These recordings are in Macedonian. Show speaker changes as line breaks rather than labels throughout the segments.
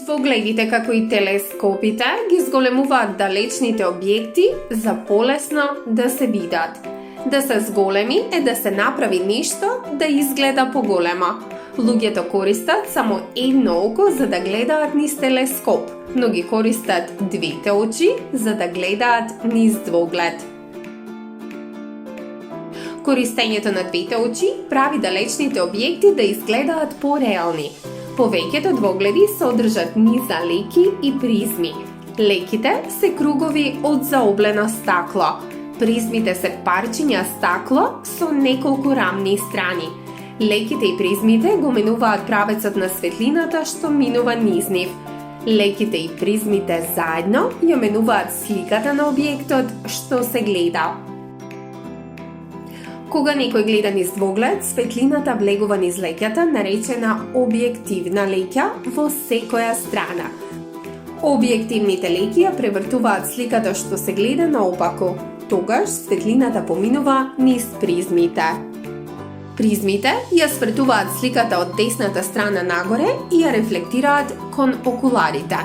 Двогледите, како и телескопите, ги зголемуваат далечните објекти за полесно да се видат. Да се зголеми е да се направи нешто да изгледа поголемо. Луѓето користат само едно око за да гледаат низ телескоп, но ги користат двете очи за да гледаат низ двоглед. Користењето на двете очи прави далечните објекти да изгледаат пореални. Повеќето двогледи содржат низа леки и призми. Леките се кругови од заоблено стакло. Призмите се парчиња стакло со неколку рамни страни. Леките и призмите го менуваат правецот на светлината што минува низ нив. Леките и призмите заедно ја менуваат сликата на објектот што се гледа. Кога некој гледа низ двоглед, светлината влегува низ леќата, наречена објективна леќа во секоја страна. Објективните леќи ја превртуваат сликата што се гледа наопаку. Тогаш светлината поминува низ призмите. Призмите ја свртуваат сликата од десната страна нагоре и ја рефлектираат кон окуларите.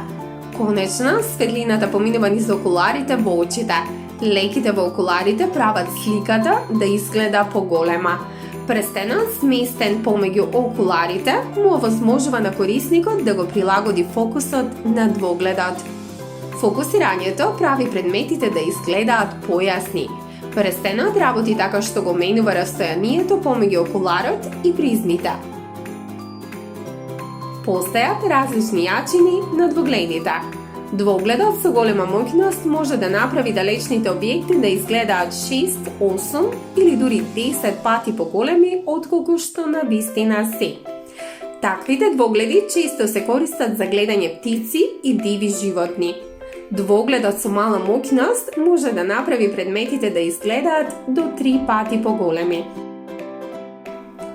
Конечно, светлината поминува низ окуларите во очите. Леките во окуларите прават сликата да изгледа поголема. Прстенот сместен помеѓу окуларите му овозможува на корисникот да го прилагоди фокусот на двогледот. Фокусирањето прави предметите да изгледаат појасни. Прстенот работи така што го менува растојанието помеѓу окуларот и призмите. Постојат различни јачини на двогледите. Двогледот со голема моќност може да направи далечните објекти да изгледаат 6, 8 или дури 10 пати поголеми отколку што на вистина се. Таквите двогледи често се користат за гледање птици и диви животни. Двогледот со мала моќност може да направи предметите да изгледаат до 3 пати поголеми.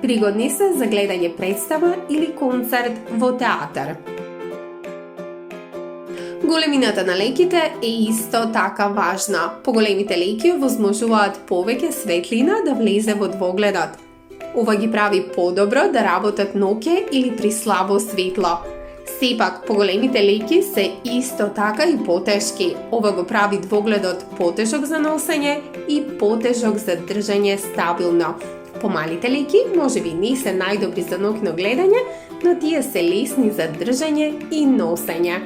Пригодни се за гледање представа или концерт во театар. Големината на леките е исто така важна. Поголемите леки овозможуваат повеќе светлина да влезе во двогледот. Ова ги прави подобро да работат ноќе или при слабо светло. Сепак, поголемите леки се исто така и потешки. Ова го прави двогледот потежок за носење и потежок за држање стабилно. Помалите леки можеби не се најдобри за ноќно гледање, но тие се лесни за држање и носење.